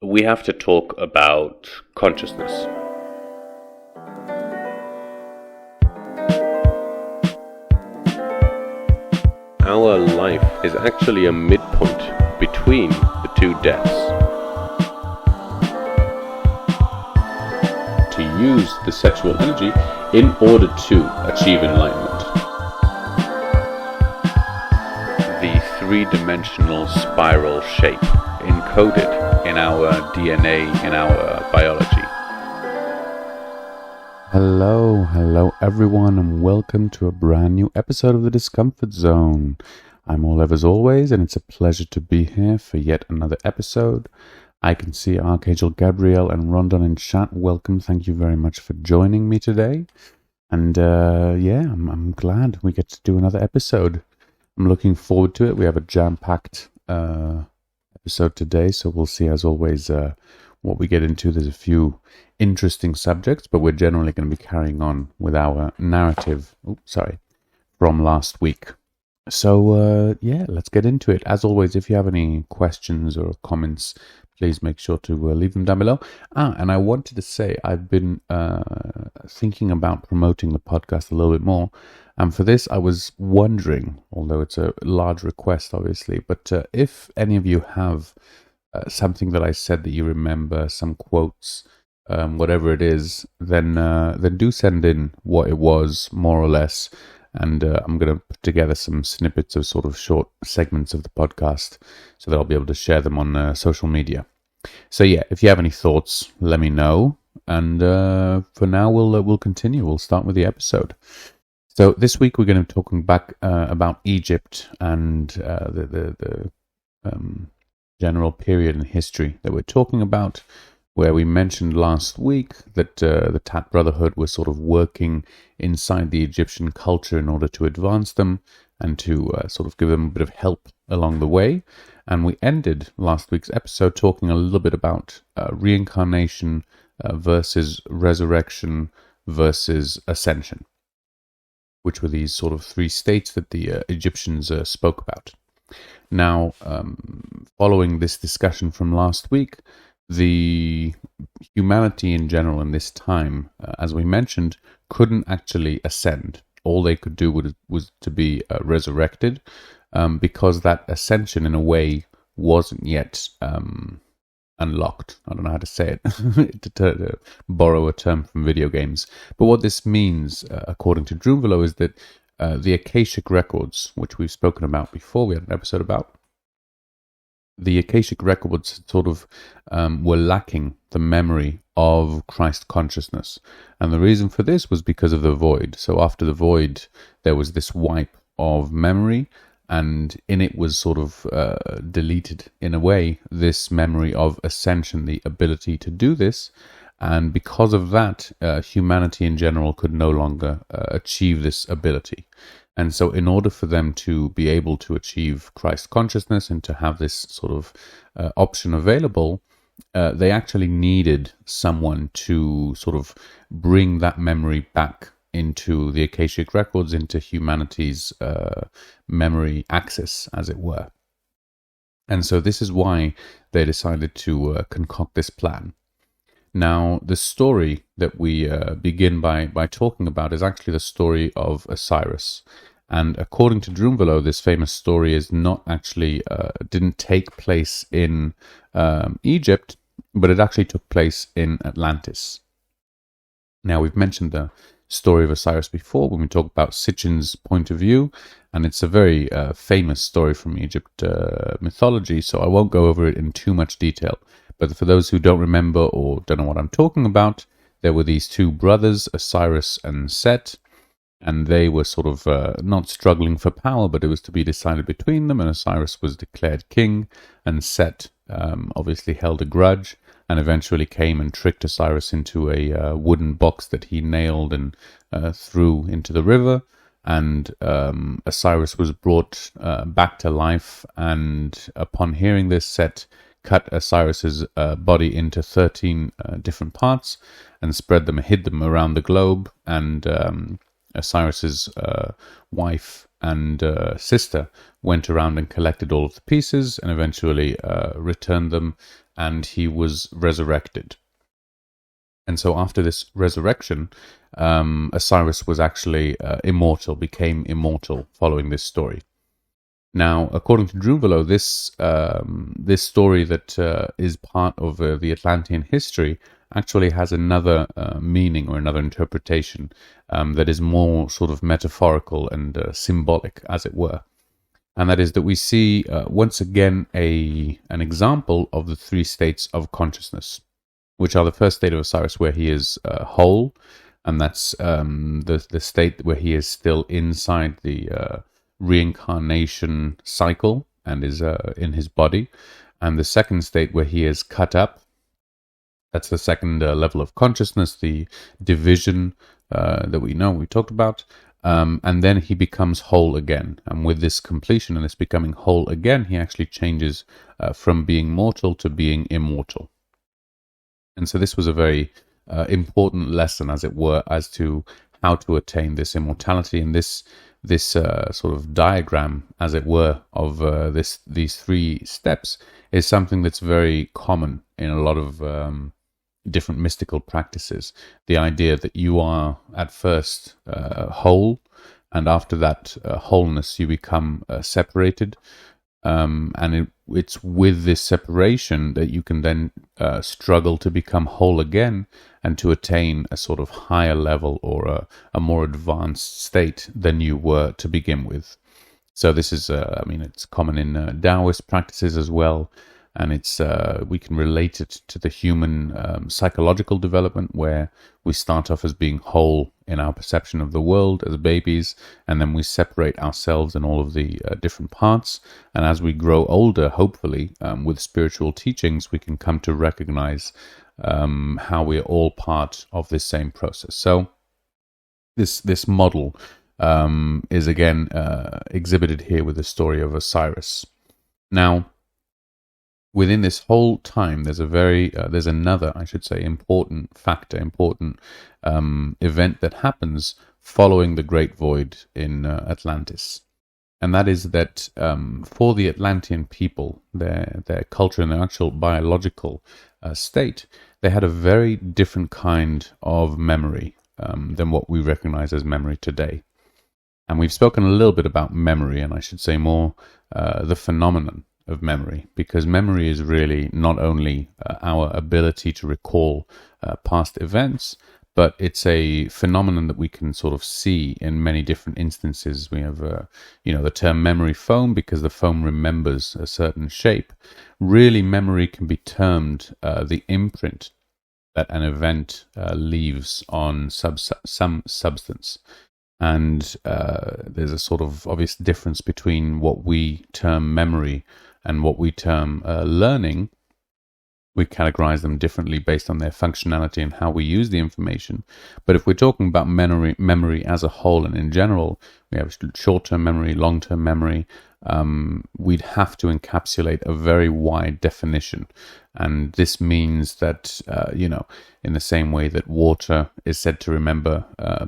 we have to talk about consciousness. Our life is actually a midpoint between the two deaths. To use the sexual energy in order to achieve enlightenment. The three-dimensional spiral shape encoded in our DNA, in our biology. Hello everyone, and welcome to a brand new episode of the Discomfort-Zone. I'm Olev as always, and it's a pleasure to be here for yet another episode. I can see Archangel Gabriel and Rondon in chat. Welcome, thank you very much for joining me today. And I'm glad we get to do another episode. I'm looking forward to it. We have a jam-packed episode today, so we'll see as always what we get into. There's a few interesting subjects, but we're generally going to be carrying on with our narrative from last week. So let's get into it. As always, if you have any questions or comments, please make sure to leave them down below. And I wanted to say I've been thinking about promoting the podcast a little bit more. And for this, I was wondering, although it's a large request, obviously, but if any of you have something that I said that you remember, some quotes, whatever it is, then do send in what it was, more or less. And I'm going to put together some snippets of sort of short segments of the podcast so that I'll be able to share them on social media. So yeah, if you have any thoughts, let me know. And for now, we'll continue. We'll start with the episode. So this week we're going to be talking back about Egypt and the general period in history that we're talking about, where we mentioned last week that the Thoth brotherhood was sort of working inside the Egyptian culture in order to advance them and to sort of give them a bit of help along the way. And we ended last week's episode talking a little bit about reincarnation versus resurrection versus ascension, which were these sort of three states that the Egyptians spoke about. Now, following this discussion from last week, the humanity in general in this time, as we mentioned, couldn't actually ascend. All they could do was to be resurrected, because that ascension, in a way, wasn't yet unlocked. I don't know how to say it, to borrow a term from video games. But what this means, according to Drunvalo, is that the Akashic records, which we've spoken about before, we had an episode about, the Akashic records sort of were lacking the memory of Christ consciousness. And the reason for this was because of the void. So after the void, there was this wipe of memory, and in it was sort of deleted, in a way, this memory of ascension, the ability to do this. And because of that, humanity in general could no longer achieve this ability. And so in order for them to be able to achieve Christ consciousness and to have this sort of option available, they actually needed someone to sort of bring that memory back into the Akashic records, into humanity's memory axis, as it were. And so this is why they decided to concoct this plan. Now, the story that we begin by talking about is actually the story of Osiris. And according to Drunvalo, this famous story is not actually, didn't take place in Egypt, but it actually took place in Atlantis. Now, we've mentioned the story of Osiris before when we talk about Sitchin's point of view, and it's a very famous story from Egypt mythology, so I won't go over it in too much detail. But for those who don't remember or don't know what I'm talking about, there were these two brothers, Osiris and Set, and they were sort of not struggling for power, but it was to be decided between them, and Osiris was declared king, and Set obviously held a grudge, and eventually came and tricked Osiris into a wooden box that he nailed and threw into the river, and Osiris was brought back to life, and upon hearing this, Set cut Osiris's body into 13 different parts and hid them around the globe, and Osiris's wife and sister went around and collected all of the pieces and eventually returned them and he was resurrected. And so after this resurrection, Osiris was actually immortal, became immortal following this story. Now, according to Drunvalo, this story that is part of the Atlantean history actually has another meaning or another interpretation that is more sort of metaphorical and symbolic, as it were. And that is that we see once again an example of the three states of consciousness, which are the first state of Osiris where he is whole, and that's the state where he is still inside the reincarnation cycle and is in his body, and the second state where he is cut up. That's the second level of consciousness, the division that we talked about, and then he becomes whole again. And with this completion and this becoming whole again, he actually changes from being mortal to being immortal. And so this was a very important lesson, as it were, as to how to attain this immortality. And this sort of diagram, as it were, of these three steps is something that's very common in a lot of different mystical practices. The idea that you are at first whole, and after that wholeness you become separated. And it's with this separation that you can then struggle to become whole again and to attain a sort of higher level or a more advanced state than you were to begin with. So this is, it's common in Taoist practices as well, and it's we can relate it to the human psychological development, where we start off as being whole in our perception of the world as babies, and then we separate ourselves in all of the different parts. And as we grow older, hopefully, with spiritual teachings, we can come to recognize how we are all part of this same process. So this model is again exhibited here with the story of Osiris. Now, within this whole time, there's another, I should say, important event that happens following the Great Void in Atlantis. And that is that for the Atlantean people, their culture and their actual biological state, they had a very different kind of memory than what we recognize as memory today. And we've spoken a little bit about memory, and I should say more the phenomenon of memory, because memory is really not only our ability to recall past events, but it's a phenomenon that we can sort of see in many different instances. We have, the term memory foam, because the foam remembers a certain shape. Really, memory can be termed the imprint that an event leaves on some substance. And there's a sort of obvious difference between what we term memory and what we term learning. We categorize them differently based on their functionality and how we use the information. But if we're talking about memory as a whole and in general, we have short-term memory, long-term memory, we'd have to encapsulate a very wide definition. And this means that, in the same way that water is said to remember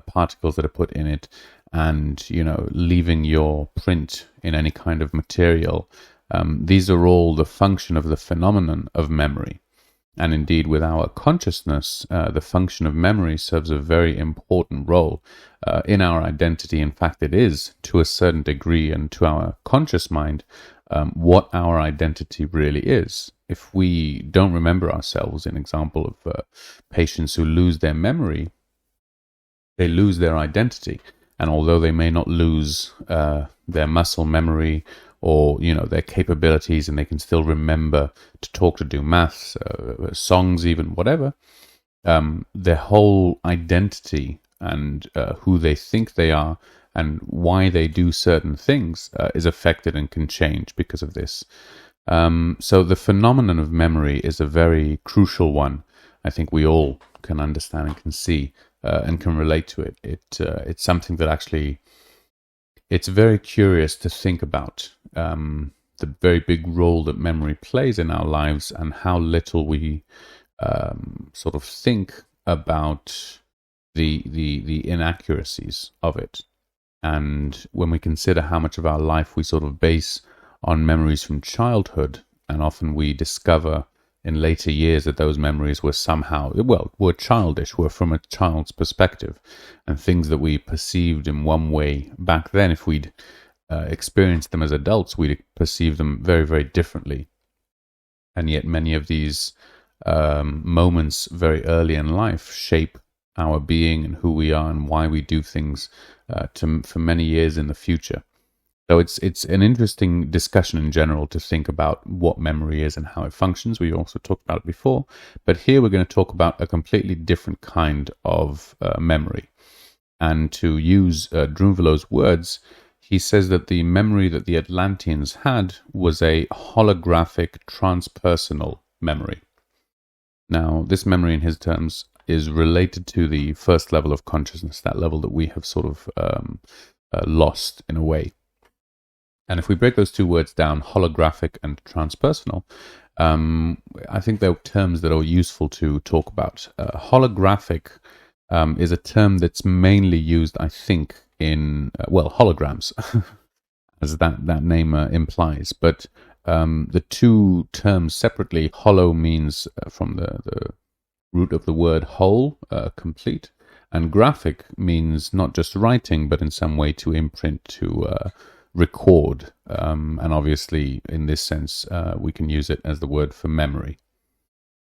particles that are put in it, and, leaving your print in any kind of material, these are all the function of the phenomenon of memory. And indeed, with our consciousness, the function of memory serves a very important role in our identity. In fact, it is, to a certain degree, and to our conscious mind, what our identity really is. If we don't remember ourselves, an example of patients who lose their memory, they lose their identity. And although they may not lose their muscle memory or, their capabilities, and they can still remember to talk, to do maths, songs, even whatever, their whole identity and who they think they are and why they do certain things is affected and can change because of this. So the phenomenon of memory is a very crucial one. I think we all can understand and can see and can relate to it. It's something that actually, it's very curious to think about the very big role that memory plays in our lives, and how little we sort of think about the inaccuracies of it. And when we consider how much of our life we sort of base on memories from childhood, and often we discover in later years that those memories were somehow, well, were childish, were from a child's perspective, and things that we perceived in one way back then, if we'd experienced them as adults, we'd perceive them very, very differently. And yet many of these moments very early in life shape our being and who we are and why we do things for many years in the future. So it's an interesting discussion in general to think about what memory is and how it functions. We also talked about it before, but here we're going to talk about a completely different kind of memory. And to use Drunvalo's words, he says that the memory that the Atlanteans had was a holographic transpersonal memory. Now, this memory, in his terms, is related to the first level of consciousness, that level that we have sort of lost in a way. And if we break those two words down, holographic and transpersonal, I think they're terms that are useful to talk about. Holographic is a term that's mainly used, I think, in, holograms, as that name implies. But the two terms separately, holo means from the root of the word whole, complete, and graphic means not just writing, but in some way to imprint, to record. And obviously, in this sense, we can use it as the word for memory.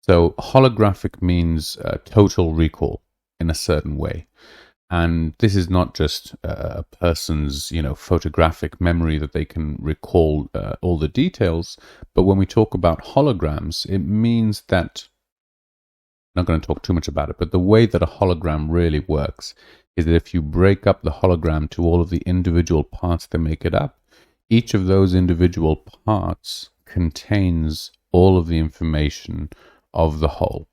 So holographic means total recall in a certain way. And this is not just a person's, photographic memory that they can recall all the details, but when we talk about holograms, it means that, I'm not going to talk too much about it, but the way that a hologram really works is that if you break up the hologram to all of the individual parts that make it up, each of those individual parts contains all of the information of the whole.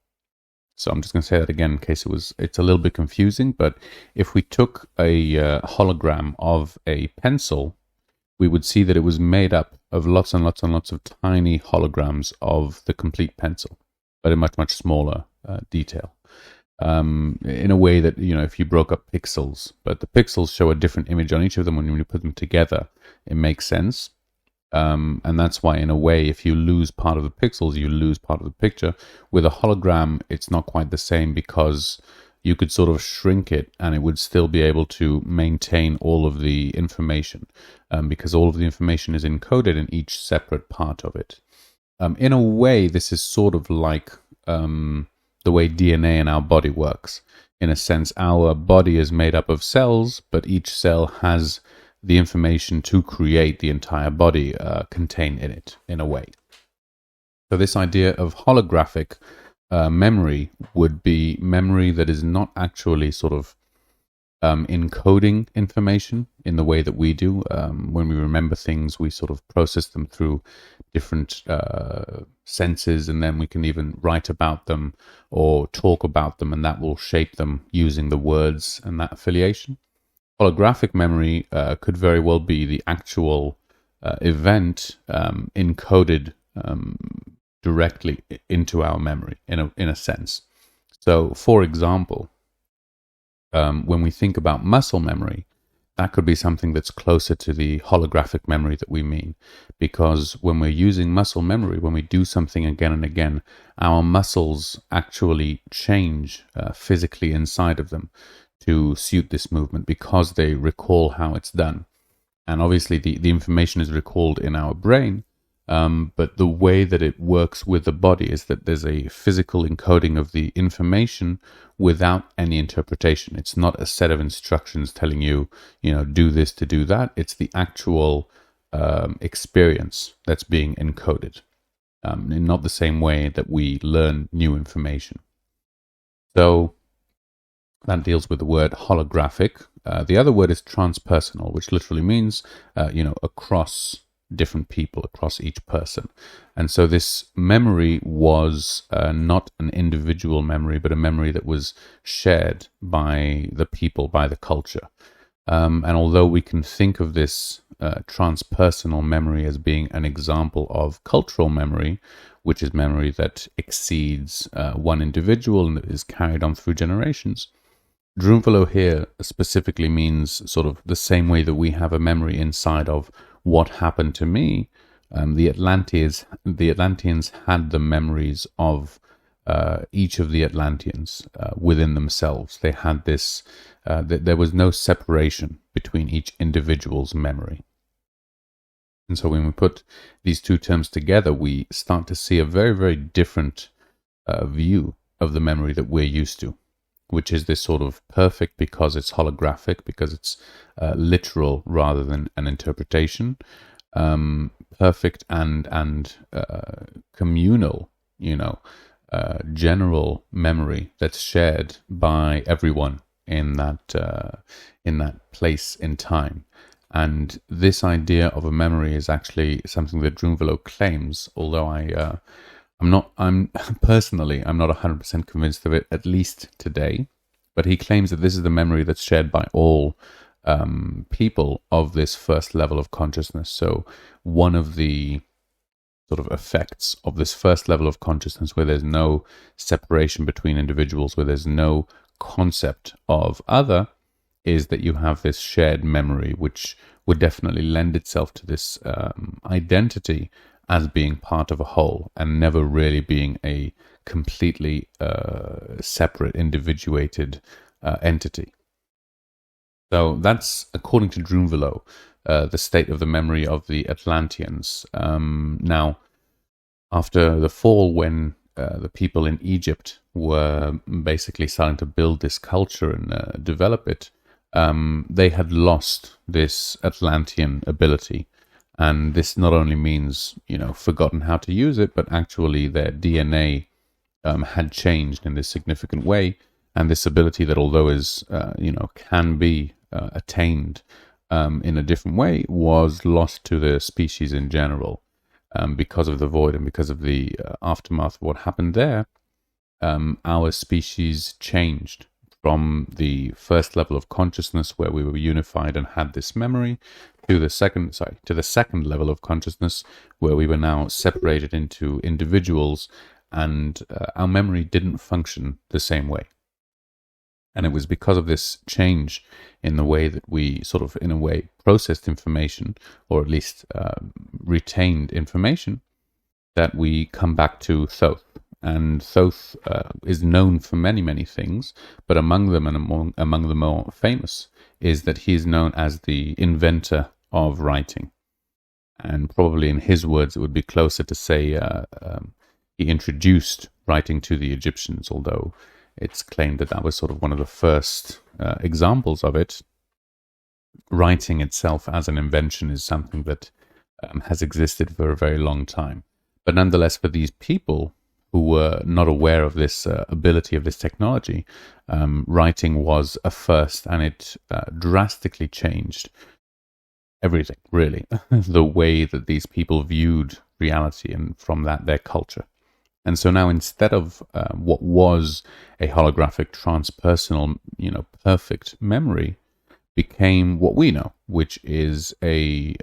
So I'm just going to say that again in case it's a little bit confusing, but if we took a hologram of a pencil, we would see that it was made up of lots and lots and lots of tiny holograms of the complete pencil, but in much, much smaller detail. In a way that, if you broke up pixels, but the pixels show a different image on each of them, when you put them together, it makes sense. And that's why, in a way, if you lose part of the pixels, you lose part of the picture. With a hologram, it's not quite the same, because you could sort of shrink it and it would still be able to maintain all of the information, because all of the information is encoded in each separate part of it. In a way, this is sort of like the way DNA in our body works. In a sense, our body is made up of cells, but each cell has the information to create the entire body contained in it, in a way. So this idea of holographic memory would be memory that is not actually sort of encoding information in the way that we do. When we remember things, we sort of process them through different senses, and then we can even write about them or talk about them, and that will shape them using the words and that affiliation. Holographic memory could very well be the actual event encoded directly into our memory, in a sense. So, for example, when we think about muscle memory, that could be something that's closer to the holographic memory that we mean. Because when we're using muscle memory, when we do something again and again, our muscles actually change physically inside of them to suit this movement, because they recall how it's done. And obviously the information is recalled in our brain, but the way that it works with the body is that there's a physical encoding of the information without any interpretation. It's not a set of instructions telling you, do this to do that. It's the actual experience that's being encoded, in not the same way that we learn new information. So that deals with the word holographic. The other word is transpersonal, which literally means, across different people, across each person. And so this memory was not an individual memory, but a memory that was shared by the people, by the culture. And although we can think of this transpersonal memory as being an example of cultural memory, which is memory that exceeds one individual and is carried on through generations, Drunvalo here specifically means sort of the same way that we have a memory inside of what happened to me. The Atlanteans had the memories of each of the Atlanteans within themselves. They had this. There was no separation between each individual's memory. And so when we put these two terms together, we start to see a very, very different view of the memory that we're used to, which is this sort of perfect because it's holographic, because it's literal rather than an interpretation, perfect and communal, general memory that's shared by everyone in that place in time. And this idea of a memory is actually something that Drunvalo claims, although I'm personally not 100% convinced of it, at least today. But he claims that this is the memory that's shared by all people of this first level of consciousness. So one of the sort of effects of this first level of consciousness, where there's no separation between individuals, where there's no concept of other, is that you have this shared memory, which would definitely lend itself to this identity as being part of a whole and never really being a completely separate, individuated entity. So that's, according to Drunvalo, the state of the memory of the Atlanteans. Now, after the fall, when the people in Egypt were basically starting to build this culture and develop it, they had lost this Atlantean ability. And this not only means, forgotten how to use it, but actually their DNA had changed in this significant way. And this ability that, although is, can be attained in a different way, was lost to the species in general because of the void and because of the aftermath of what happened there. Our species changed from the first level of consciousness, where we were unified and had this memory, to the second level of consciousness, where we were now separated into individuals, and our memory didn't function the same way. And it was because of this change in the way that we sort of, in a way, processed information, or at least retained information, that we come back to Thoth. And Thoth is known for many, many things, but among them, and among the more famous, is that he is known as the inventor of writing. And probably in his words, it would be closer to say he introduced writing to the Egyptians, although it's claimed that that was sort of one of the first examples of it. Writing itself as an invention is something that has existed for a very long time. But nonetheless, for these people who were not aware of this ability of this technology, writing was a first, and it drastically changed everything, really, the way that these people viewed reality, and from that, their culture. And so now, instead of what was a holographic, transpersonal, perfect memory, became what we know, which is a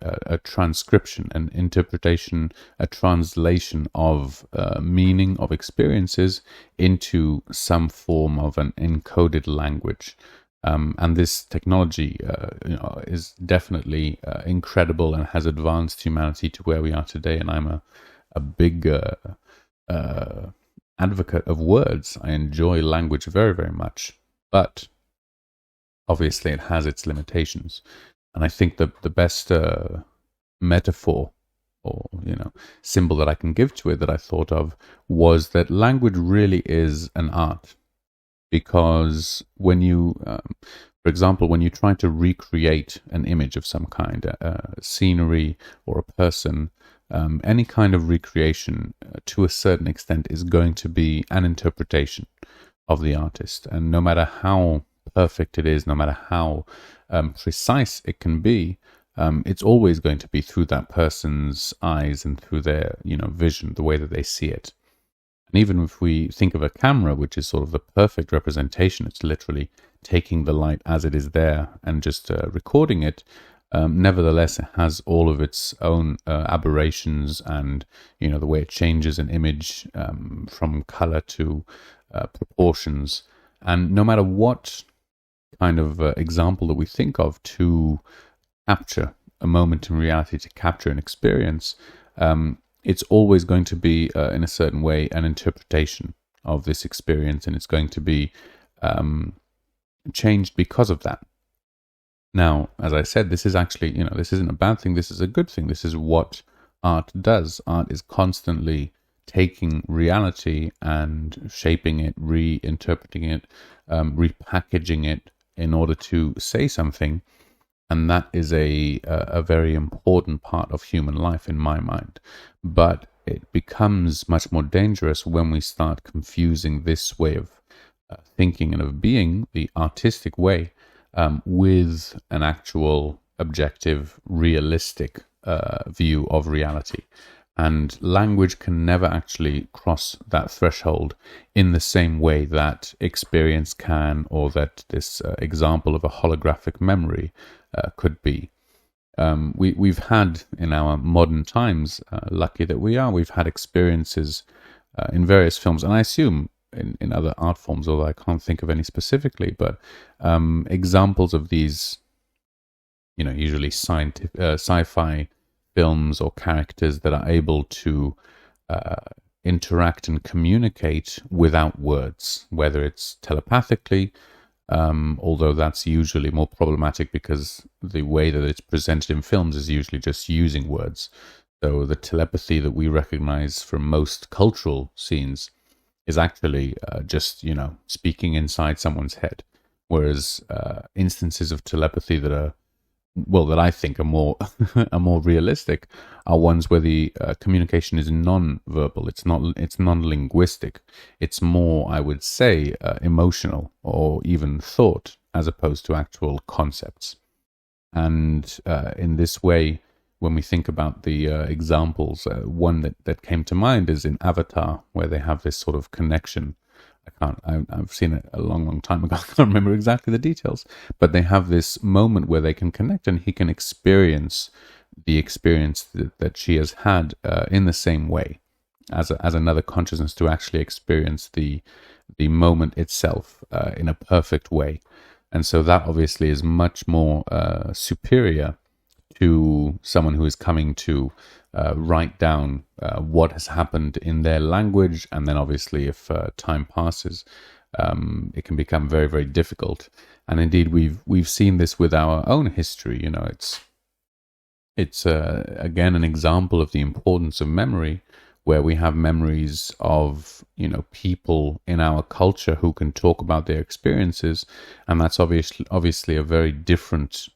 transcription, an interpretation, a translation of meaning of experiences into some form of an encoded language. And this technology, is definitely incredible and has advanced humanity to where we are today. And I'm a big advocate of words. I enjoy language very, very much, but obviously it has its limitations. And I think the best metaphor or symbol that I can give to it, that I thought of, was that language really is an art. Because when you, for example, when you try to recreate an image of some kind, scenery or a person, any kind of recreation to a certain extent is going to be an interpretation of the artist. And no matter how perfect it is, no matter how precise it can be, it's always going to be through that person's eyes and through their vision, the way that they see it. And even if we think of a camera, which is sort of the perfect representation, it's literally taking the light as it is there and just recording it. Nevertheless, it has all of its own aberrations, and the way it changes an image from color to proportions. And no matter what kind of example that we think of to capture a moment in reality, to capture an experience, it's always going to be, in a certain way, an interpretation of this experience, and it's going to be changed because of that. Now, as I said, this is actually, this isn't a bad thing. This is a good thing. This is what art does. Art is constantly taking reality and shaping it, reinterpreting it, repackaging it in order to say something. And that is a very important part of human life in my mind. But it becomes much more dangerous when we start confusing this way of thinking and of being, the artistic way, with an actual objective, realistic view of reality. And language can never actually cross that threshold in the same way that experience can, or that this example of a holographic memory could be. We've had in our modern times, lucky that we are, we've had experiences in various films, and I assume in other art forms, although I can't think of any specifically, but examples of these, usually sci-fi films or characters that are able to interact and communicate without words, whether it's telepathically, although that's usually more problematic because the way that it's presented in films is usually just using words. So the telepathy that we recognize from most cultural scenes is actually just, speaking inside someone's head. Whereas instances of telepathy that are, that I think are more are more realistic are ones where the communication is non-verbal. It's non-linguistic. It's more, I would say, emotional or even thought, as opposed to actual concepts. And in this way, when we think about the examples, one that came to mind is in Avatar, where they have this sort of connection. I've seen it a long time ago. I can't remember exactly the details, but they have this moment where they can connect, and he can experience the experience that she has had in the same way as another consciousness, to actually experience the moment itself in a perfect way. And so that obviously is much more superior to someone who is coming to write down what has happened in their language, and then obviously if time passes, it can become very, very difficult. And indeed, we've seen this with our own history. It's again an example of the importance of memory, where we have memories of people in our culture who can talk about their experiences, and that's obviously a very different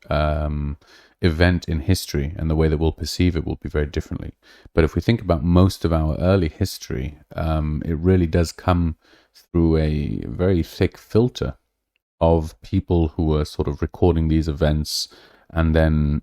event in history, and the way that we'll perceive it will be very differently. But if we think about most of our early history, it really does come through a very thick filter of people who are sort of recording these events, and then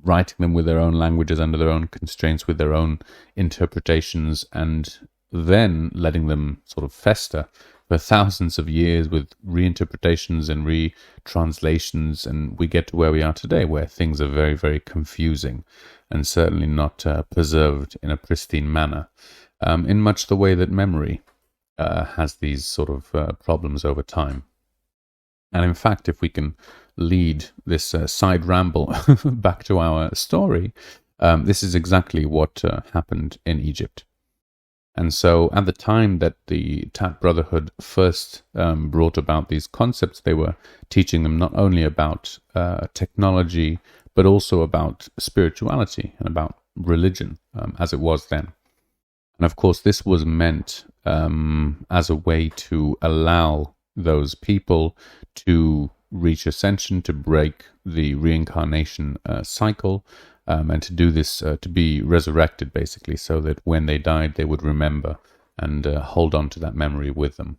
writing them with their own languages, under their own constraints, with their own interpretations, and then letting them sort of fester for thousands of years with reinterpretations and retranslations, and we get to where we are today, where things are very, very confusing, and certainly not preserved in a pristine manner, in much the way that memory has these sort of problems over time. And in fact, if we can lead this side ramble back to our story, this is exactly what happened in Egypt. And so at the time that the Tat Brotherhood first brought about these concepts, they were teaching them not only about technology, but also about spirituality and about religion, as it was then. And of course, this was meant as a way to allow those people to reach ascension, to break the reincarnation cycle, and to do this, to be resurrected, basically, so that when they died, they would remember and hold on to that memory with them.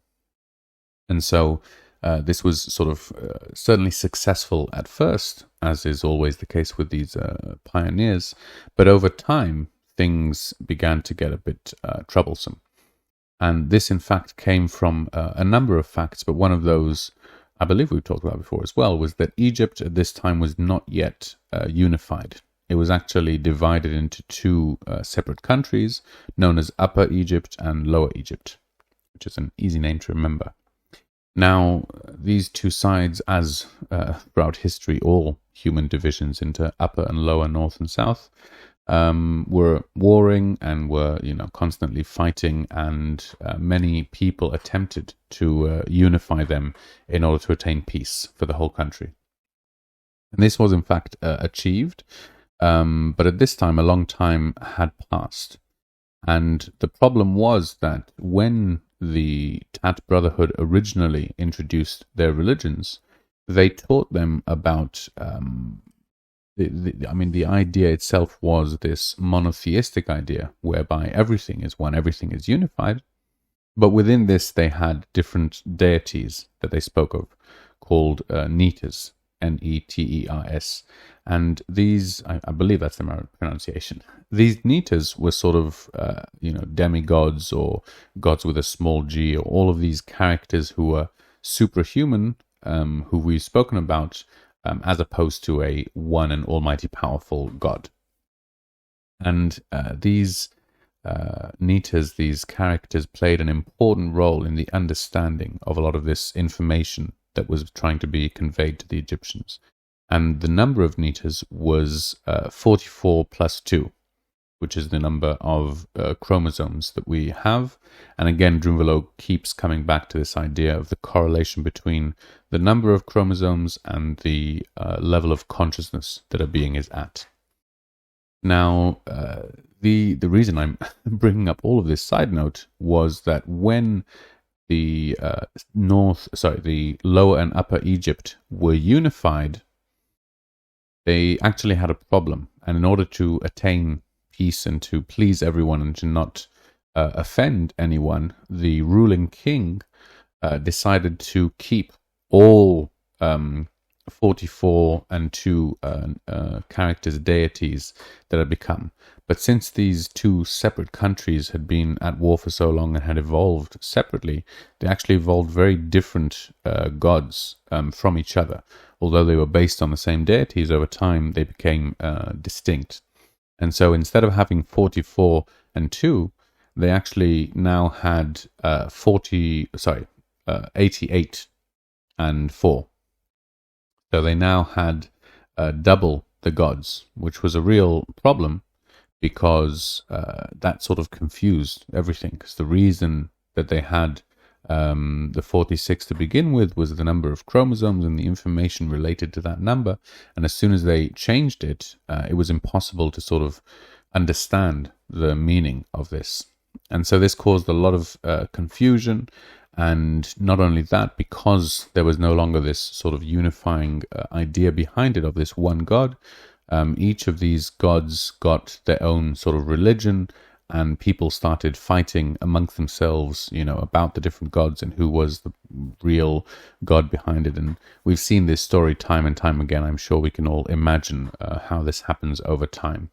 And so this was sort of certainly successful at first, as is always the case with these pioneers, but over time, things began to get a bit troublesome. And this, in fact, came from a number of facts, but one of those, I believe we've talked about before as well, was that Egypt at this time was not yet unified. It was actually divided into two separate countries, known as Upper Egypt and Lower Egypt, which is an easy name to remember. Now, these two sides, as throughout history, all human divisions into Upper and Lower, North and South, were warring and were, constantly fighting, and many people attempted to unify them in order to attain peace for the whole country. And this was in fact achieved, but at this time a long time had passed. And the problem was that when the Tat Brotherhood originally introduced their religions, they taught them about the idea itself was this monotheistic idea whereby everything is one, everything is unified. But within this, they had different deities that they spoke of called Netas, Neters. And these, I believe that's the pronunciation. These Netas were sort of, demigods or gods with a small g, or all of these characters who were superhuman, who we've spoken about, as opposed to a one and almighty powerful God. And these Netas, these characters, played an important role in the understanding of a lot of this information that was trying to be conveyed to the Egyptians. And the number of Netas was 44 plus 2, which is the number of chromosomes that we have. And again, Drunvalo keeps coming back to this idea of the correlation between the number of chromosomes and the level of consciousness that a being is at. Now, the reason I'm bringing up all of this side note was that when the the Lower and Upper Egypt were unified, they actually had a problem. And in order to attain peace and to please everyone and to not offend anyone, the ruling king decided to keep all 44 and 2 characters, deities that had become. But since these two separate countries had been at war for so long and had evolved separately, they actually evolved very different gods from each other. Although they were based on the same deities, over time they became distinct. And so instead of having 44 and 2, they actually now had 88 and 4. So they now had double the gods, which was a real problem because that sort of confused everything. Because the reason that they had the 46 to begin with was the number of chromosomes and the information related to that number. And as soon as they changed it, it was impossible to sort of understand the meaning of this. And so this caused a lot of confusion. And not only that, because there was no longer this sort of unifying idea behind it of this one God, each of these gods got their own sort of religion, and people started fighting amongst themselves, about the different gods and who was the real God behind it. And we've seen this story time and time again. I'm sure we can all imagine how this happens over time.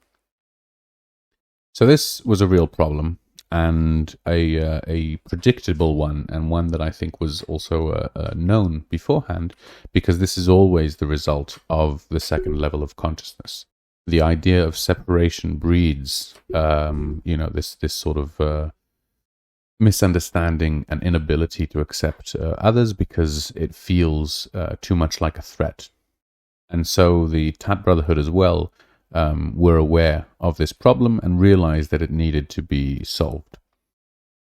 So this was a real problem, and a predictable one, and one that I think was also known beforehand, because this is always the result of the second level of consciousness. The idea of separation breeds, this sort of misunderstanding and inability to accept others because it feels too much like a threat. And so the Tat Brotherhood as well were aware of this problem and realized that it needed to be solved.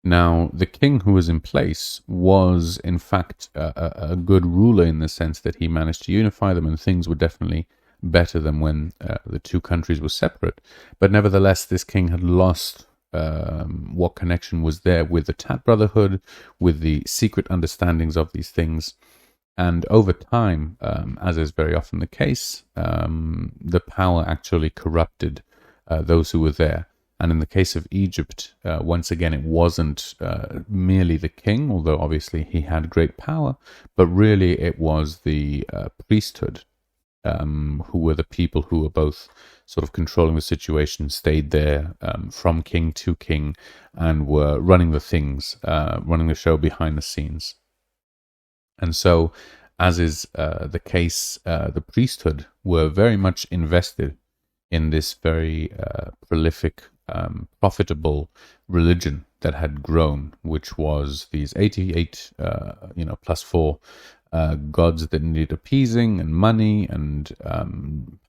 Now, the king who was in place was, in fact, a good ruler in the sense that he managed to unify them, and things were definitely better than when the two countries were separate. But nevertheless, this king had lost what connection was there with the Tat Brotherhood, with the secret understandings of these things. And over time, as is very often the case, the power actually corrupted those who were there. And in the case of Egypt, once again, it wasn't merely the king, although obviously he had great power, but really it was the priesthood, who were the people who were both sort of controlling the situation, stayed there from king to king, and were running the things, running the show behind the scenes. And so, as is the case, the priesthood were very much invested in this very prolific, profitable religion that had grown, which was these 88, plus 4 gods that needed appeasing, and money, and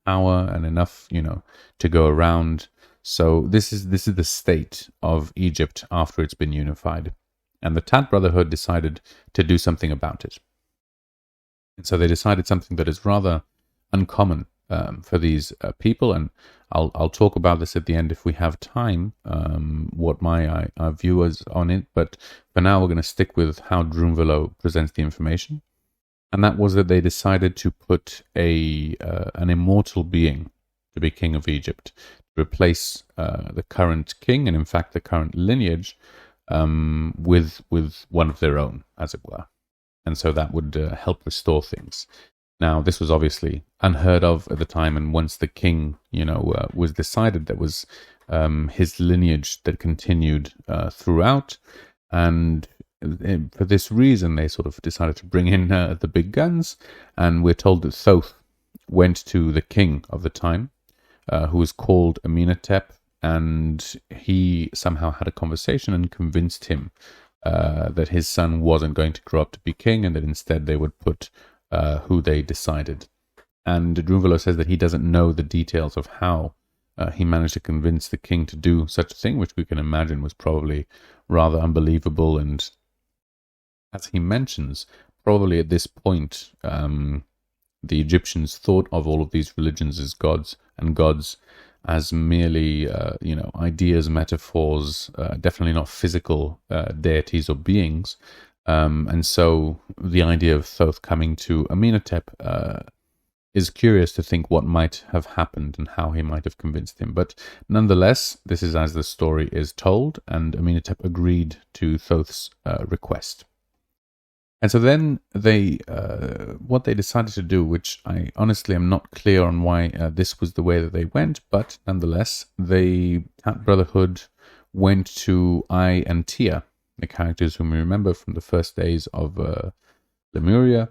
power, and enough, to go around. So this is the state of Egypt after it's been unified. And the Tat Brotherhood decided to do something about it. And so they decided something that is rather uncommon for these people, and I'll talk about this at the end if we have time, what my view is on it. But for now, we're going to stick with how Drunvalo presents the information. And that was that they decided to put an immortal being to be king of Egypt, to replace the current king, and in fact the current lineage, with one of their own, as it were. And so that would help restore things. Now, this was obviously unheard of at the time, and once the king, was decided, there was his lineage that continued throughout, and for this reason, they sort of decided to bring in the big guns, and we're told that Thoth went to the king of the time, who was called Amenhotep, and he somehow had a conversation and convinced him that his son wasn't going to grow up to be king, and that instead they would put who they decided. And Drunvalo says that he doesn't know the details of how he managed to convince the king to do such a thing, which we can imagine was probably rather unbelievable. And as he mentions, probably at this point, the Egyptians thought of all of these religions as gods, and gods as merely, ideas, metaphors, definitely not physical deities or beings. And so the idea of Thoth coming to Amenhotep is curious to think what might have happened and how he might have convinced him. But nonetheless, this is as the story is told, and Amenhotep agreed to Thoth's request. And so then what they decided to do, which I honestly am not clear on why this was the way that they went, but nonetheless, the Tat Brotherhood went to Ai and Tia, the characters whom we remember from the first days of Lemuria,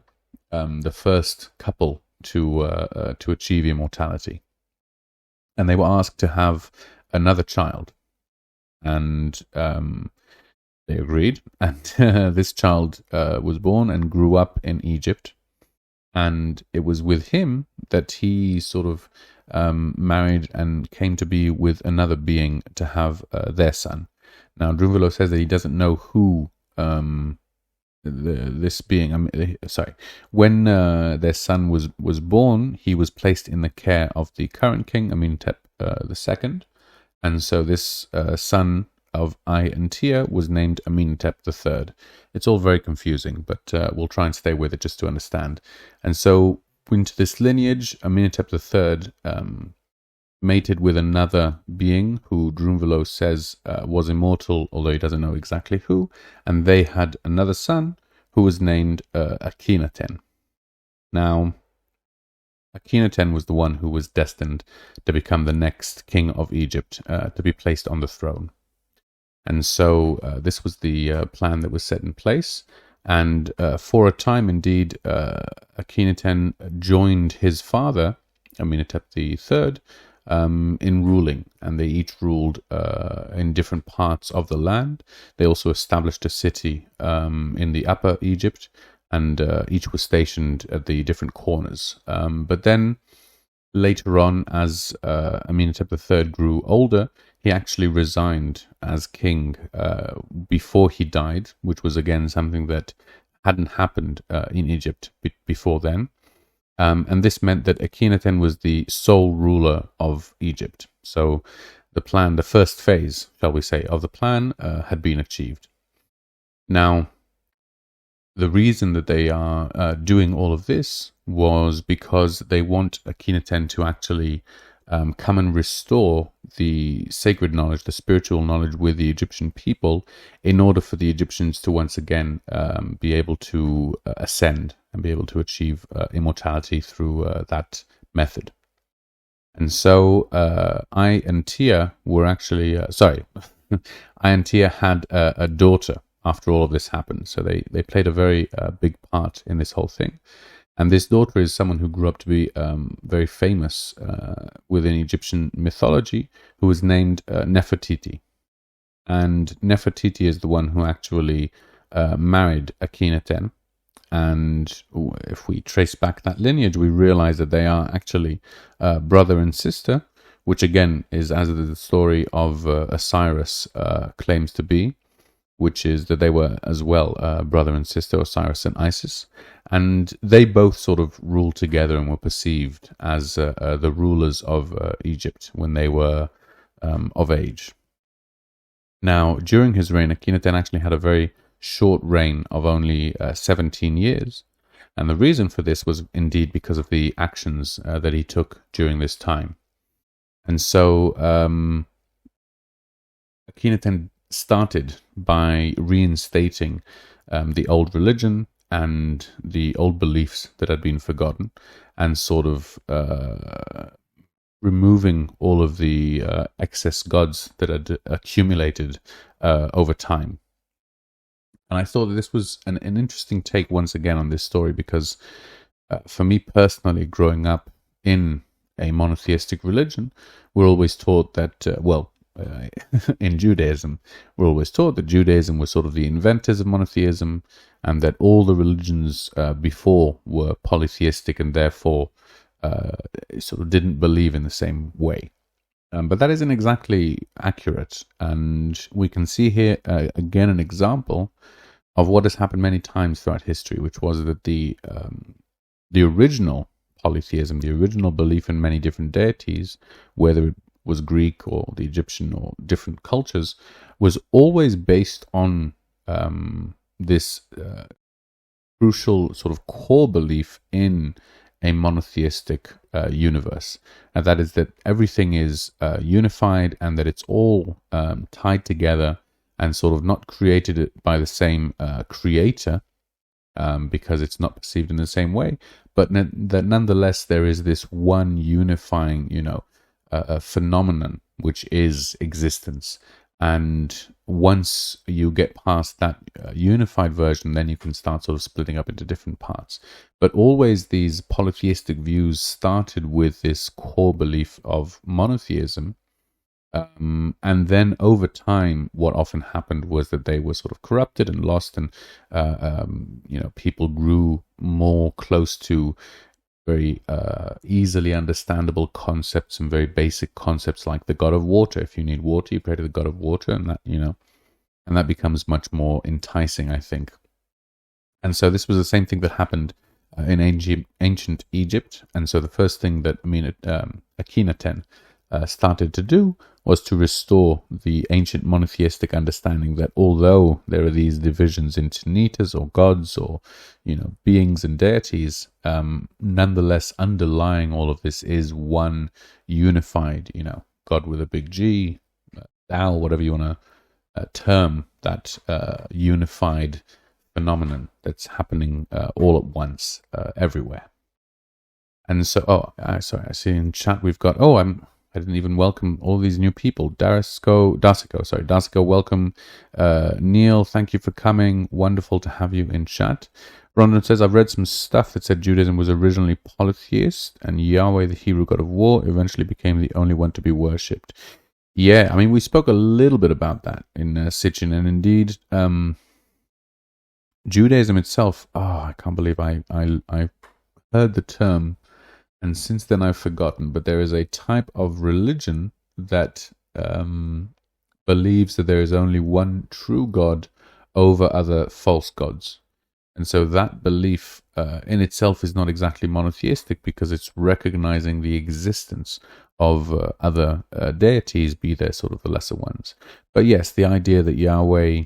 the first couple to achieve immortality. And they were asked to have another child. And they agreed, and this child was born and grew up in Egypt. And it was with him that he sort of married and came to be with another being to have their son. Now, Drunvalo says that he doesn't know who this being. When their son was born, he was placed in the care of the current king, Amenhotep II, and so this son of Ai and Tia was named Amenhotep III. It's all very confusing, but we'll try and stay with it just to understand. And so, into this lineage, Amenhotep III mated with another being who Drunvalo says was immortal, although he doesn't know exactly who, and they had another son who was named Akhenaten. Now, Akhenaten was the one who was destined to become the next king of Egypt, to be placed on the throne. And so this was the plan that was set in place, and for a time indeed, Akhenaten joined his father, Amenhotep III, in ruling, and they each ruled in different parts of the land. They also established a city in the Upper Egypt, and each was stationed at the different corners. But then later on, as Amenhotep III grew older, he actually resigned as king before he died, which was again something that hadn't happened in Egypt before then. And this meant that Akhenaten was the sole ruler of Egypt. So the plan, the first phase, shall we say, of the plan had been achieved. Now, the reason that they are doing all of this was because they want Akhenaten to actually come and restore the sacred knowledge, the spiritual knowledge with the Egyptian people, in order for the Egyptians to once again be able to ascend and be able to achieve immortality through that method. And so Ai and Tia were actually, Ai and Tia had a daughter after all of this happened. So they played a very big part in this whole thing. And this daughter is someone who grew up to be very famous within Egyptian mythology, who was named Nefertiti. And Nefertiti is the one who actually married Akhenaten. And if we trace back that lineage, we realize that they are actually brother and sister, which again is as the story of Osiris claims to be, which is that they were as well brother and sister, Osiris and Isis, and they both sort of ruled together and were perceived as the rulers of Egypt when they were of age. Now, during his reign, Akhenaten actually had a very short reign of only 17 years, and the reason for this was indeed because of the actions that he took during this time. And so Akhenaten started by reinstating the old religion and the old beliefs that had been forgotten, and sort of removing all of the excess gods that had accumulated over time. And I thought that this was an interesting take once again on this story, because for me personally, growing up in a monotheistic religion, we're always taught that, in Judaism, we're always taught that Judaism was sort of the inventors of monotheism, and that all the religions before were polytheistic and therefore sort of didn't believe in the same way. But that isn't exactly accurate, and we can see here again an example of what has happened many times throughout history, which was that the original polytheism, the original belief in many different deities, whether it was Greek or the Egyptian or different cultures, was always based on this crucial sort of core belief in a monotheistic universe, and that is that everything is unified and that it's all tied together and sort of not created by the same creator, because it's not perceived in the same way, but that nonetheless there is this one unifying, phenomenon, which is existence. And once you get past that unified version, then you can start sort of splitting up into different parts. But always these polytheistic views started with this core belief of monotheism. And then over time, what often happened was that they were sort of corrupted and lost, and people grew more close to very easily understandable concepts and very basic concepts like the god of water. If you need water, you pray to the god of water, and that and that becomes much more enticing, I think. And so this was the same thing that happened in ancient Egypt. And so the first thing that Akhenaten started to do was to restore the ancient monotheistic understanding that although there are these divisions into netas or gods or beings and deities, nonetheless underlying all of this is one unified God with a big G, Tao, whatever you want to term that unified phenomenon that's happening all at once everywhere. And so sorry, I see in chat we've got I didn't even welcome all these new people. Darsico, welcome. Neil, thank you for coming. Wonderful to have you in chat. Rondon says, I've read some stuff that said Judaism was originally polytheist, and Yahweh, the Hebrew god of war, eventually became the only one to be worshipped. Yeah, I mean, we spoke a little bit about that in Sitchin, and indeed, Judaism itself, I can't believe I heard the term, and since then I've forgotten, but there is a type of religion that believes that there is only one true God over other false gods. And so that belief in itself is not exactly monotheistic, because it's recognizing the existence of other deities, be they sort of the lesser ones. But yes, the idea that Yahweh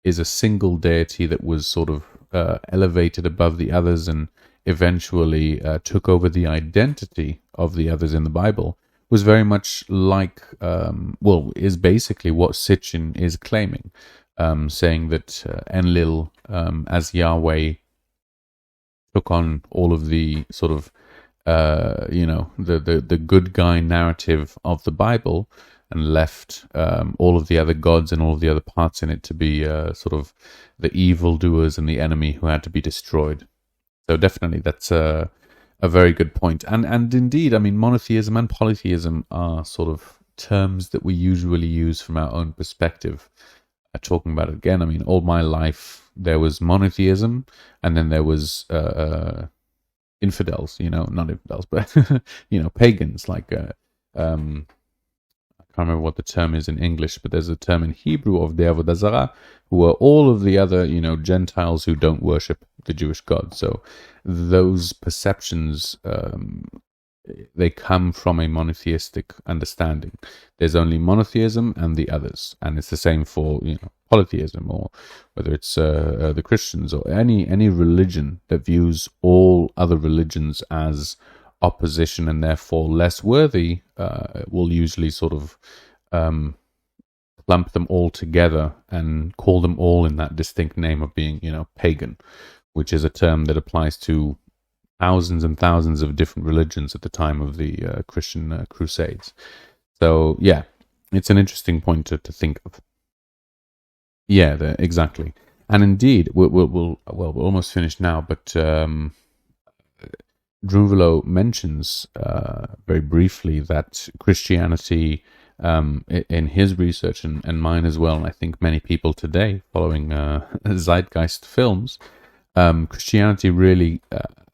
is a single deity that was sort of elevated above the others and eventually took over the identity of the others in the Bible was very much like, is basically what Sitchin is claiming, saying that Enlil, as Yahweh, took on all of the sort of, the good guy narrative of the Bible and left all of the other gods and all of the other parts in it to be sort of the evildoers and the enemy who had to be destroyed. So definitely, that's a very good point. And indeed, I mean, monotheism and polytheism are sort of terms that we usually use from our own perspective. Talking about it again, I mean, all my life there was monotheism, and then there was infidels, not infidels, but, pagans like I can't remember what the term is in English, but there's a term in Hebrew of the Avodah Zarah, who are all of the other, Gentiles who don't worship the Jewish God. So those perceptions, they come from a monotheistic understanding. There's only monotheism and the others, and it's the same for polytheism, or whether it's the Christians or any religion that views all other religions as opposition and therefore less worthy, will usually sort of lump them all together and call them all in that distinct name of being, pagan, which is a term that applies to thousands and thousands of different religions at the time of the Christian Crusades. So yeah, it's an interesting point to think of. Yeah, exactly. And indeed, we're almost finished now, but Drunvalo mentions very briefly that Christianity, in his research and mine as well, and I think many people today following Zeitgeist films, Christianity really,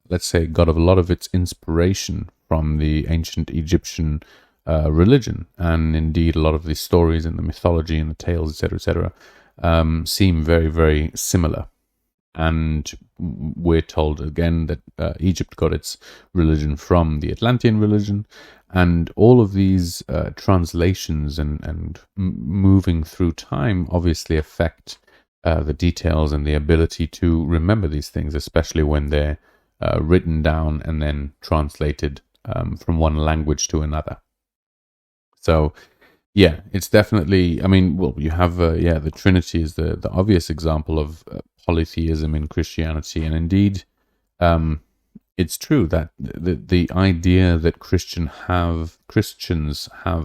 let's say, got a lot of its inspiration from the ancient Egyptian religion, and indeed a lot of the stories and the mythology and the tales, etc., seem very, very similar. And we're told again that Egypt got its religion from the Atlantean religion, and all of these translations and moving through time obviously affect the details and the ability to remember these things, especially when they're written down and then translated from one language to another. So yeah, it's definitely, you have, the Trinity is the obvious example of polytheism in Christianity. And indeed, it's true that the idea that Christians have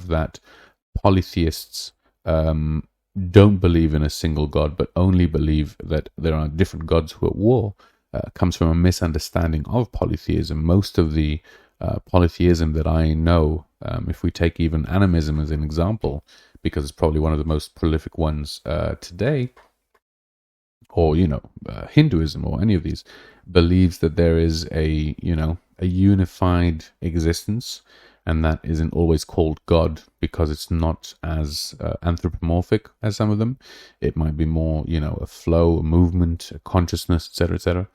that polytheists don't believe in a single God, but only believe that there are different gods who are at war, comes from a misunderstanding of polytheism. Most of the polytheism that I know, if we take even animism as an example, because it's probably one of the most prolific ones today, or Hinduism or any of these, believes that there is a unified existence, and that isn't always called God because it's not as anthropomorphic as some of them. It might be more a flow, a movement, a consciousness, etc., etc.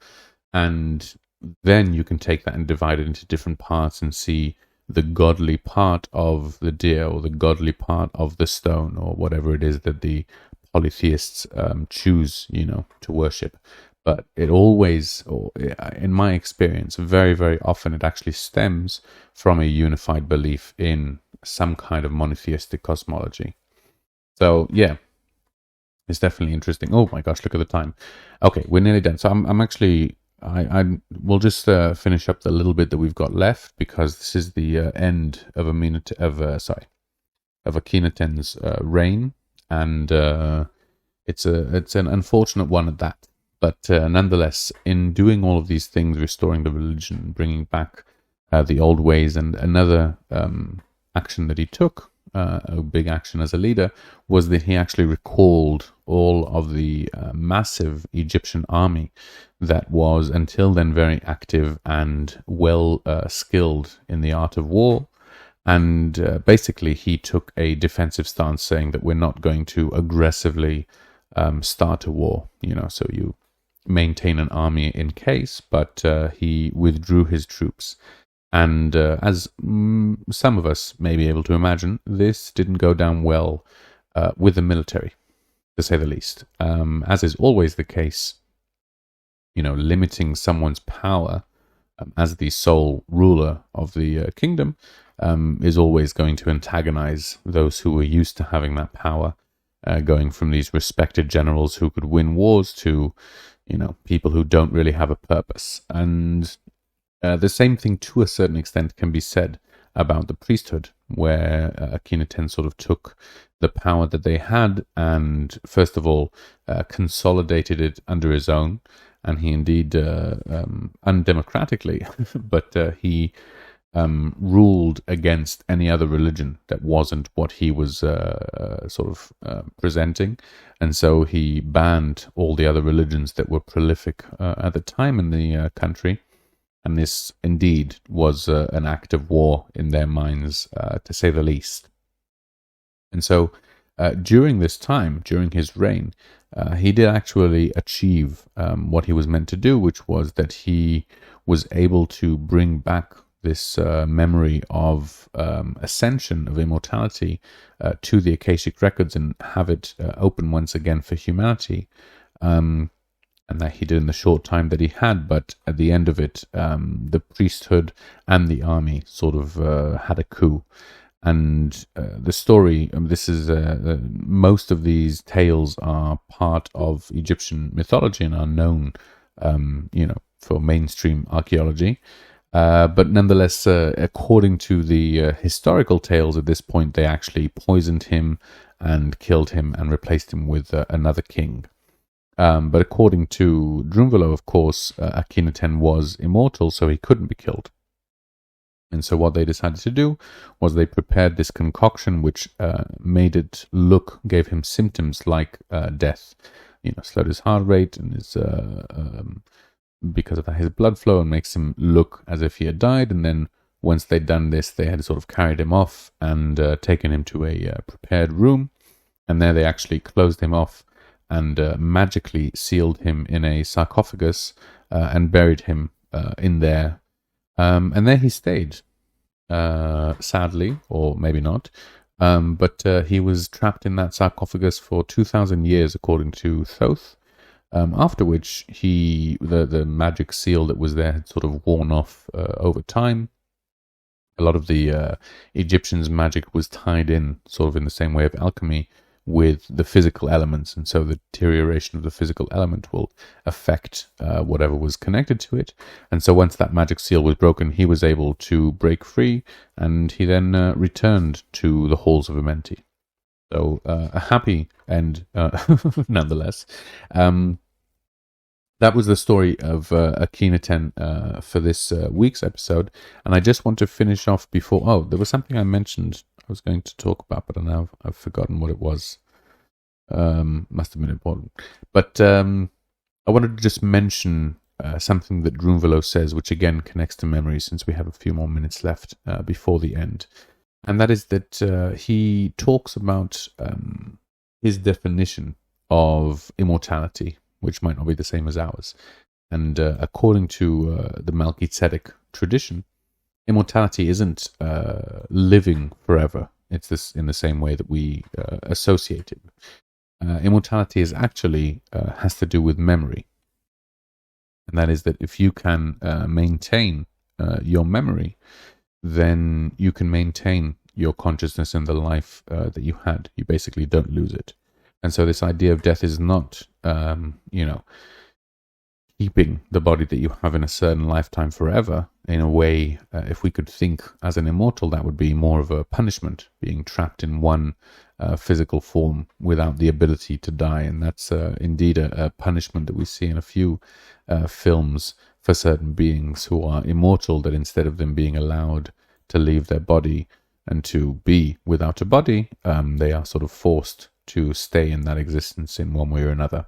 And then you can take that and divide it into different parts and see the godly part of the deer or the godly part of the stone or whatever it is that the polytheists choose, to worship. But it always, or in my experience, very, very often it actually stems from a unified belief in some kind of monotheistic cosmology. So yeah, it's definitely interesting. Oh my gosh, look at the time. Okay, we're nearly done. So I'm actually, we'll just finish up the little bit that we've got left, because this is the end of Akhenaten's reign, and it's an unfortunate one at that. But nonetheless, in doing all of these things, restoring the religion, bringing back the old ways, and another action that he took, a big action as a leader, was that he actually recalled all of the massive Egyptian army that was until then very active and well skilled in the art of war. And basically he took a defensive stance, saying that we're not going to aggressively start a war, so you maintain an army in case, but he withdrew his troops. And as some of us may be able to imagine, this didn't go down well with the military, to say the least. As is always the case, limiting someone's power as the sole ruler of the kingdom is always going to antagonize those who were used to having that power, going from these respected generals who could win wars to people who don't really have a purpose. And the same thing to a certain extent can be said about the priesthood, where Akhenaten sort of took the power that they had and first of all consolidated it under his own, and he indeed undemocratically but he ruled against any other religion that wasn't what he was presenting. And so he banned all the other religions that were prolific at the time in the country, And this indeed was an act of war in their minds, to say the least. And so during this time, during his reign, he did actually achieve what he was meant to do, which was that he was able to bring back this memory of ascension, of immortality, to the Akashic records and have it open once again for humanity. And that he did in the short time that he had, but at the end of it, the priesthood and the army sort of had a coup. And the story, this is most of these tales are part of Egyptian mythology and are known, for mainstream archaeology. But nonetheless, according to the historical tales at this point, they actually poisoned him and killed him and replaced him with another king. But according to Drunvalo, of course, Akhenaten was immortal, so he couldn't be killed. And so what they decided to do was they prepared this concoction which gave him symptoms like death. Slowed his heart rate and his because of that, his blood flow, and makes him look as if he had died. And then once they'd done this, they had sort of carried him off and taken him to a prepared room. And there they actually closed him off and magically sealed him in a sarcophagus and buried him in there. And there he stayed, sadly, or maybe not. But he was trapped in that sarcophagus for 2,000 years, according to Thoth. After which the magic seal that was there had sort of worn off over time. A lot of the Egyptians' magic was tied in, sort of in the same way of alchemy, with the physical elements, and so the deterioration of the physical element will affect whatever was connected to it. And so once that magic seal was broken, he was able to break free, and he then returned to the halls of Amenti. So a happy end, nonetheless. That was the story of Akhenaten for this week's episode. And I just want to finish off before... Oh, there was something I mentioned I was going to talk about, but now I've forgotten what it was. Must have been important. But I wanted to just mention something that Drunvalo says, which again connects to memory, since we have a few more minutes left before the end. And that is that he talks about his definition of immortality, which might not be the same as ours. And according to the Melchizedek tradition, immortality isn't living forever. It's this in the same way that we associate it. Immortality is actually has to do with memory. And that is that if you can maintain your memory, then you can maintain your consciousness and the life that you had. You basically don't lose it. And so this idea of death is not, keeping the body that you have in a certain lifetime forever. In a way, if we could think as an immortal, that would be more of a punishment, being trapped in one physical form without the ability to die. And that's indeed a punishment that we see in a few films for certain beings who are immortal, that instead of them being allowed to leave their body and to be without a body, they are sort of forced to stay in that existence in one way or another.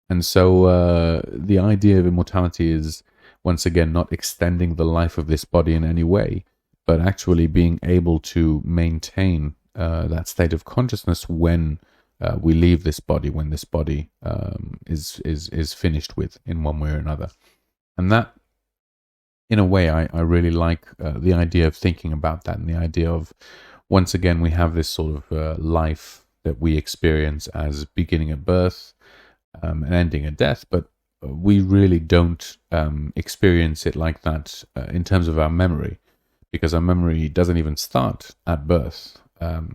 And so the idea of immortality is, once again, not extending the life of this body in any way, but actually being able to maintain that state of consciousness when we leave this body, when this body is finished with in one way or another. And that, in a way, I really like the idea of thinking about that, and the idea of, once again, we have this sort of life that we experience as beginning at birth and ending at death, but we really don't experience it like that in terms of our memory, because our memory doesn't even start at birth.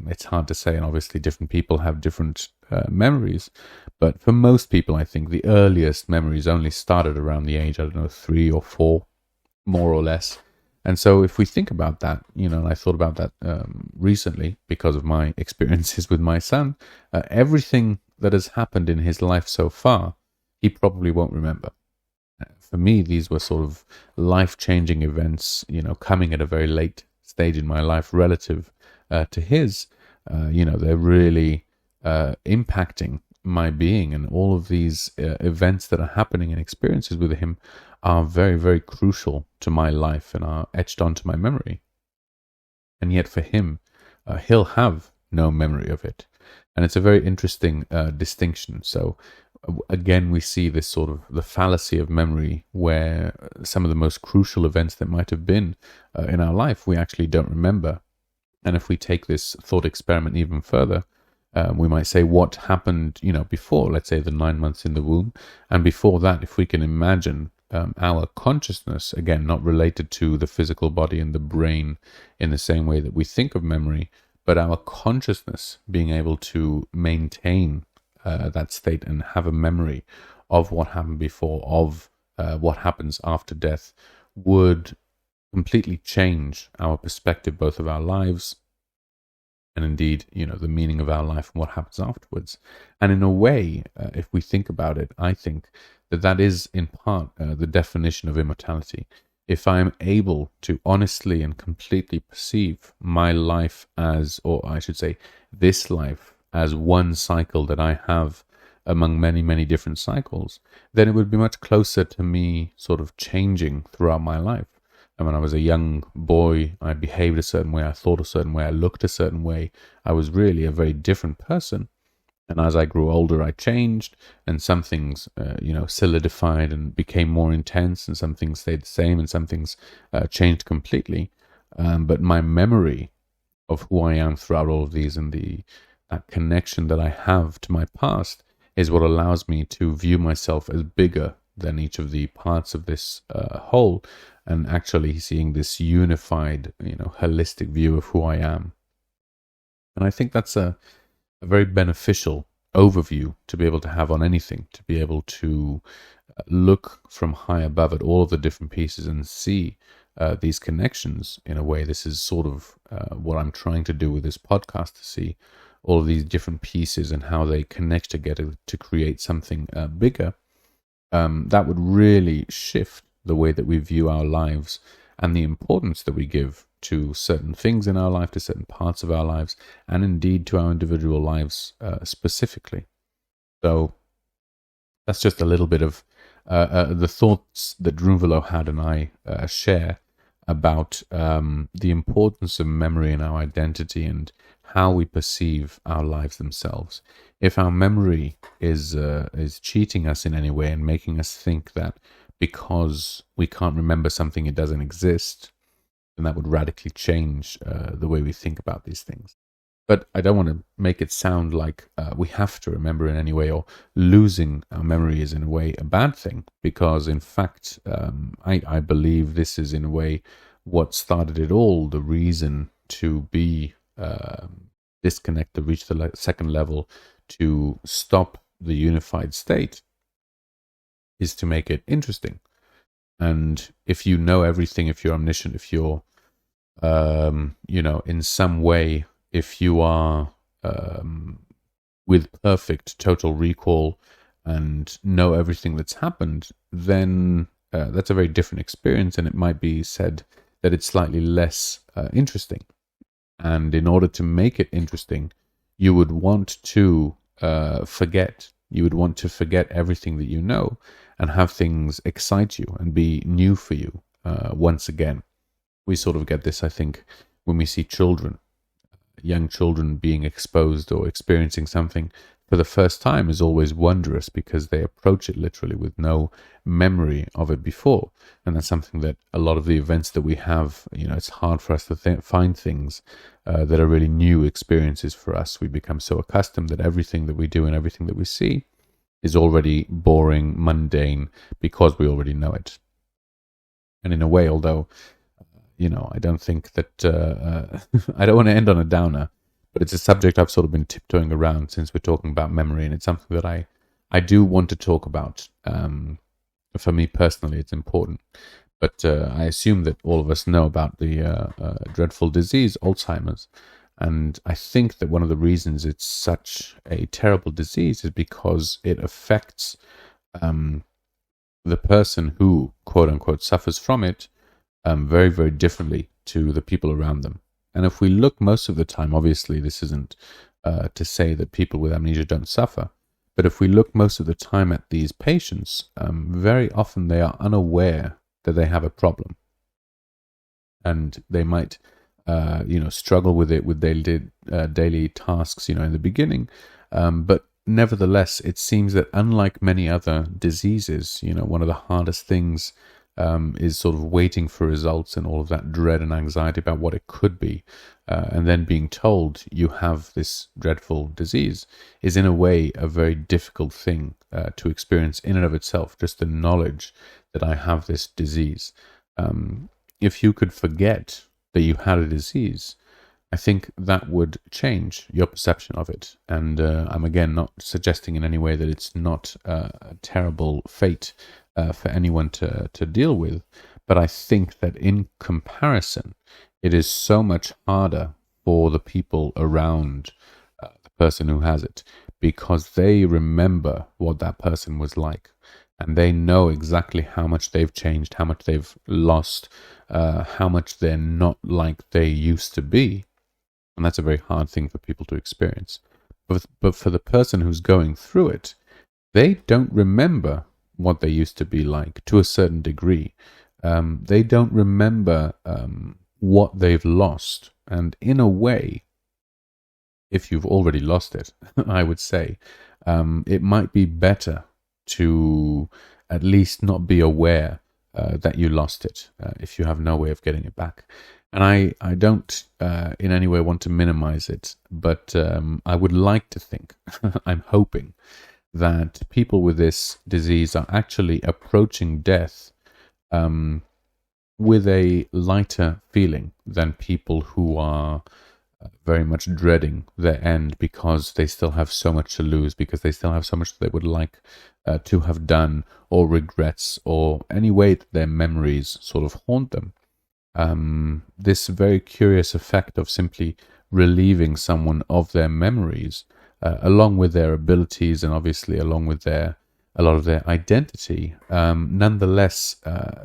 It's hard to say, and obviously different people have different memories, but for most people, I think the earliest memories only started around the age, 3 or 4, more or less. And so if we think about that, and I thought about that recently because of my experiences with my son, everything that has happened in his life so far, he probably won't remember. For me, these were sort of life-changing events, coming at a very late stage in my life relative to his. They're really impacting my being, and all of these events that are happening and experiences with him are very, very crucial to my life and are etched onto my memory. And yet for him, he'll have no memory of it. And it's a very interesting distinction. So again, we see this sort of the fallacy of memory, where some of the most crucial events that might have been in our life, we actually don't remember. And if we take this thought experiment even further, we might say what happened, before, let's say the 9 months in the womb. And before that, if we can imagine our consciousness, again, not related to the physical body and the brain in the same way that we think of memory, but our consciousness being able to maintain that state and have a memory of what happened before, of what happens after death, would completely change our perspective, both of our lives and indeed, the meaning of our life and what happens afterwards. And in a way, if we think about it, I think that is in part the definition of immortality. If I am able to honestly and completely perceive my life as, or I should say, this life as one cycle that I have among many, many different cycles, then it would be much closer to me sort of changing throughout my life. And when I was a young boy, I behaved a certain way, I thought a certain way, I looked a certain way. I was really a very different person. And as I grew older, I changed, and some things, solidified and became more intense, and some things stayed the same, and some things changed completely. But my memory of who I am throughout all of these, and that connection that I have to my past, is what allows me to view myself as bigger than each of the parts of this whole, and actually seeing this unified, holistic view of who I am. And I think that's a very beneficial overview to be able to have on anything, to be able to look from high above at all of the different pieces and see these connections in a way. This is sort of what I'm trying to do with this podcast, to see all of these different pieces and how they connect together to create something bigger. That would really shift the way that we view our lives and the importance that we give to certain things in our life, to certain parts of our lives, and indeed to our individual lives specifically. So that's just a little bit of the thoughts that Drunvalo had and I share about the importance of memory in our identity and how we perceive our lives themselves. If our memory is cheating us in any way and making us think that because we can't remember something, it doesn't exist, then that would radically change the way we think about these things. But I don't want to make it sound like we have to remember in any way, or losing our memory is in a way a bad thing, because in fact, I believe this is in a way what started it all, the reason to be disconnect, to reach the second level, to stop the unified state, is to make it interesting. And if you know everything, if you're omniscient, if you're, in some way, if you are with perfect total recall and know everything that's happened, then that's a very different experience, and it might be said that it's slightly less interesting. And in order to make it interesting, you would want to forget. You would want to forget everything that you know and have things excite you and be new for you once again. We sort of get this, I think, when we see children. Young children being exposed or experiencing something for the first time is always wondrous, because they approach it literally with no memory of it before. And that's something that a lot of the events that we have, it's hard for us to find things that are really new experiences for us. We become so accustomed that everything that we do and everything that we see is already boring, mundane, because we already know it. And in a way, although, I don't think that, I don't want to end on a downer, but it's a subject I've sort of been tiptoeing around since we're talking about memory, and it's something that I do want to talk about. For me personally, it's important. But I assume that all of us know about the dreadful disease, Alzheimer's. And I think that one of the reasons it's such a terrible disease is because it affects the person who, quote unquote, suffers from it very, very differently to the people around them. And if we look most of the time, obviously this isn't to say that people with amnesia don't suffer, But if we look most of the time at these patients, very often they are unaware that they have a problem. And they might, struggle with it with daily tasks, in the beginning. But nevertheless, it seems that unlike many other diseases, one of the hardest things is sort of waiting for results and all of that dread and anxiety about what it could be. And then being told you have this dreadful disease is in a way a very difficult thing to experience in and of itself, just the knowledge that I have this disease. If you could forget that you had a disease, I think that would change your perception of it. And I'm again not suggesting in any way that it's not a terrible fate for anyone to deal with, but I think that in comparison, it is so much harder for the people around the person who has it, because they remember what that person was like. And they know exactly how much they've changed, how much they've lost, how much they're not like they used to be. And that's a very hard thing for people to experience. But for the person who's going through it, they don't remember what they used to be like to a certain degree. They don't remember what they've lost. And in a way, if you've already lost it, I would say, it might be better to at least not be aware that you lost it if you have no way of getting it back. And I don't in any way want to minimize it, but I would like to think, I'm hoping, that people with this disease are actually approaching death with a lighter feeling than people who are very much dreading their end because they still have so much to lose, because they still have so much that they would like to have done, or regrets, or any way that their memories sort of haunt them. This very curious effect of simply relieving someone of their memories, along with their abilities and obviously along with a lot of their identity, nonetheless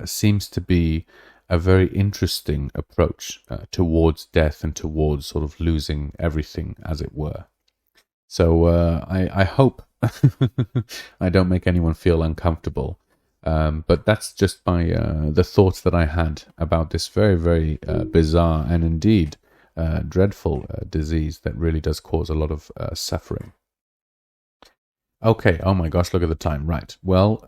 seems to be a very interesting approach towards death and towards sort of losing everything, as it were. So I hope I don't make anyone feel uncomfortable. But that's just the thoughts that I had about this very, very bizarre and indeed dreadful disease that really does cause a lot of suffering. Okay, oh my gosh, look at the time. Right, well,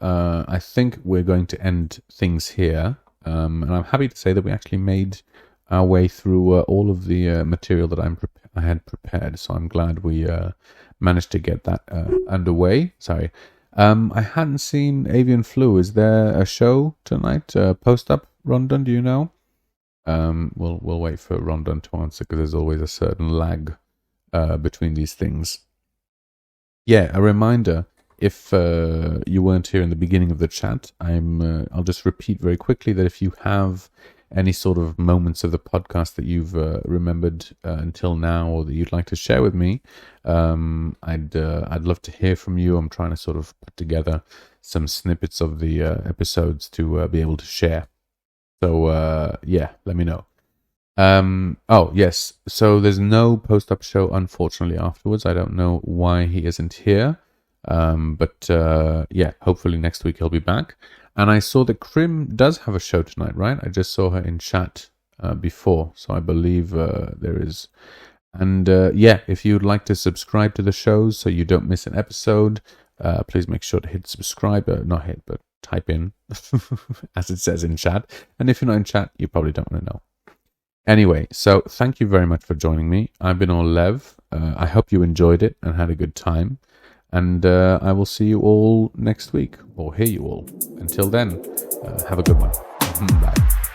I think we're going to end things here. And I'm happy to say that we actually made our way through all of the material that I had prepared. So I'm glad we managed to get that underway. Sorry. I hadn't seen Avian Flu. Is there a show tonight? Post-up, Rondon, do you know? We'll wait for Rondon to answer, because there's always a certain lag between these things. Yeah, a reminder, if you weren't here in the beginning of the chat, I'll just repeat very quickly that if you have any sort of moments of the podcast that you've remembered until now, or that you'd like to share with me, I'd love to hear from you. I'm trying to sort of put together some snippets of the episodes to be able to share. So yeah, let me know. Oh yes, so there's no post-up show unfortunately afterwards. I don't know why he isn't here, but yeah, hopefully next week he'll be back. And I saw that Krim does have a show tonight, right? I just saw her in chat before, so I believe there is. And yeah, if you'd like to subscribe to the shows so you don't miss an episode, please make sure to hit subscribe, not hit, but type in, as it says in chat. And if you're not in chat, you probably don't want to know. Anyway, so thank you very much for joining me. I've been Lev. I hope you enjoyed it and had a good time. And I will see you all next week, or hear you all. Until then, have a good one. Bye.